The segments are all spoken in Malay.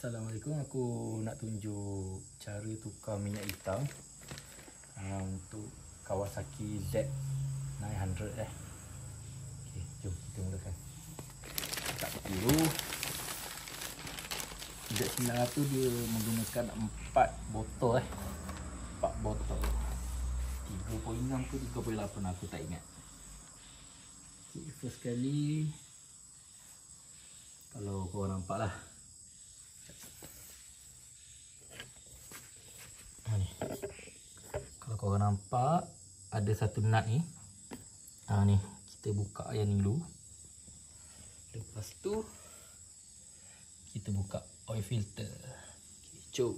Assalamualaikum, aku nak tunjuk cara tukar minyak hitam untuk Kawasaki Z900 Okey, jom kita mulakan. Tak kira Z900 dia menggunakan 4 botol 4 botol 3.6 ke 3.8 aku tak ingat. Okey, first kali kalau korang nampak lah ni. Kalau korang nampak ada satu nut ni. Ni kita buka yang ni dulu. Lepas tu kita buka oil filter. Cuk.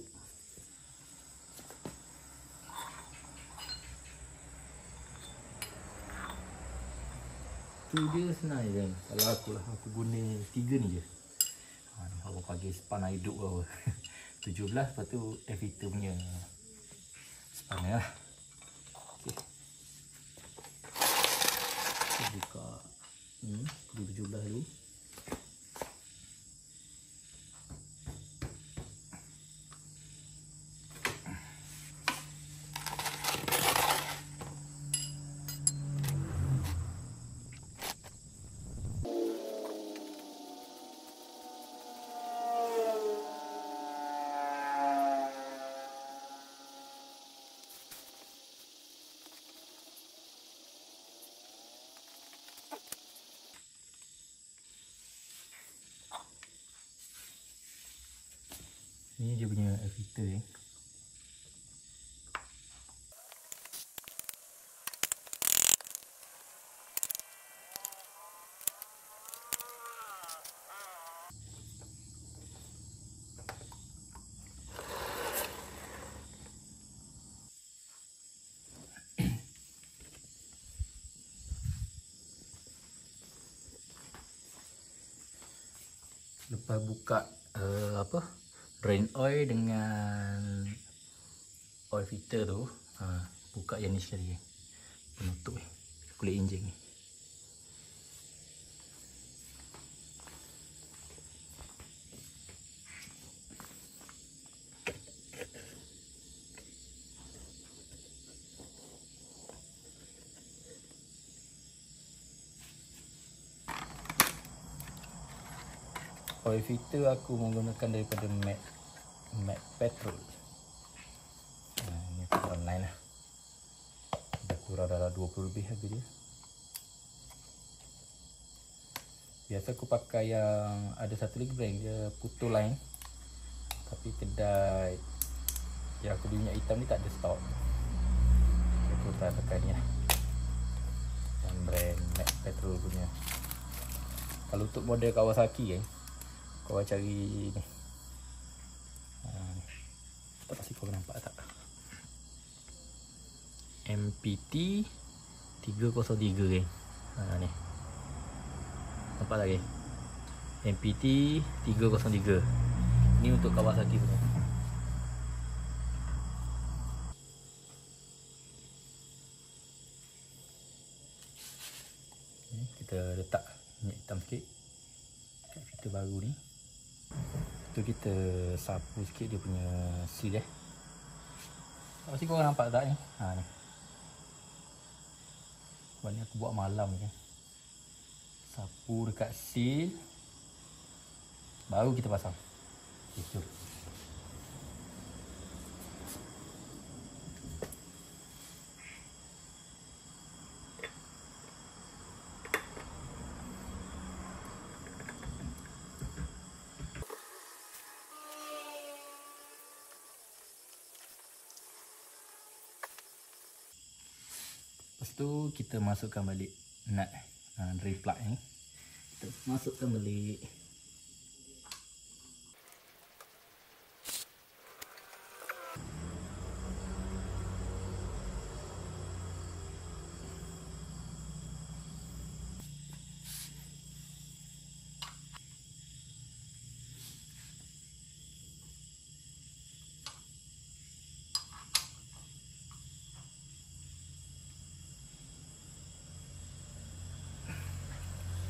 Tu dia senang je kan. Kalau aku guna 3 ni je. Ni aku bagi span air hidup apa. 17, lepas tu air filter punya span lah. Okey. Kita buka ni 17 dulu. Ni dia punya air filter ni. Lepas buka drain oil dengan oil filter tu, buka yang ni sekali, penutup kulit enjin ni. Oil filter aku menggunakan daripada Mac Petrol. Ni aku online lah. Dah kurang dalam 20 lebih harga dia. Biasa aku pakai yang ada satu lagi brand dia Puto Line. Tapi kedai yang aku beli minyak hitam ni tak ada stok. Aku tak pakai ni lah. Yang brand Mac Petrol punya. Kalau untuk model Kawasaki kau cari ni. Tak pasti kau nampak tak? MPT 303 ni. Nampak tak MPT 303. Ni untuk Kawasaki punya. Kita letak minyak hitam sikit kat filter baru ni. Tu kita sapu sikit dia punya seal Pasti korang nampak tak ni? Ni. Sebab ni aku buat malam ni kan. Sapu dekat seal. Baru kita pasang. Itu. Lepas tu kita masukkan balik nut drain plug ni. Kita masukkan balik.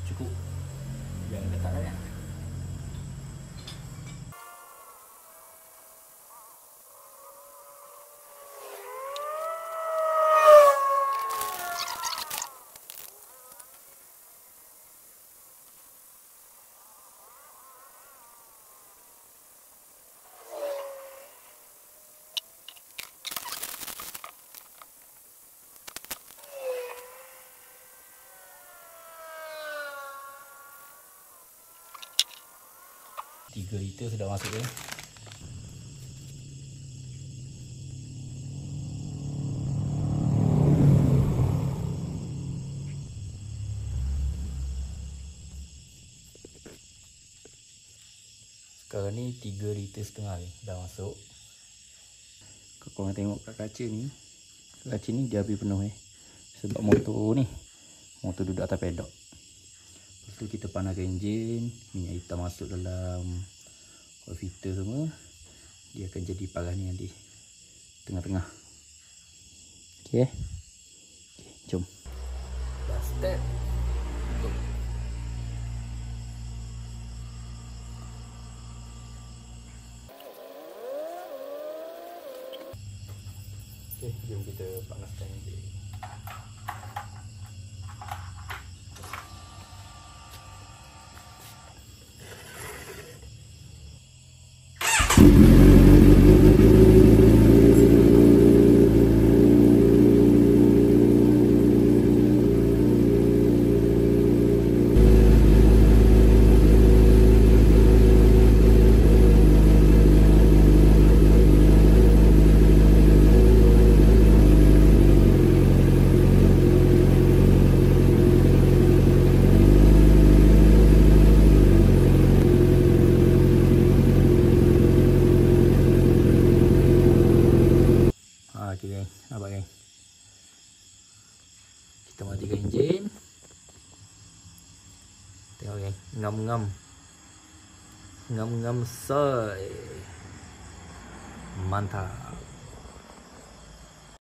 Cukup. Jangan letak banyak. 3 liter sudah masuk ya. Sekarang ni 3,5 liter ni dah masuk. Kalau korang tengok kat kaca ni, kaca ni dia habis penuh sebab motor duduk atas pedok. Lepas tu kita panaskan enjin, minyak hitam masuk dalam oil filter semua. Dia akan jadi paras ni nanti tengah-tengah. Okay, jom. Dah start. Okay, jom kita panaskan enjin. Okay geng, nampak geng. Kita matikan enjin. Tengok geng, ngam-ngam. Ngam-ngam say. Mantap.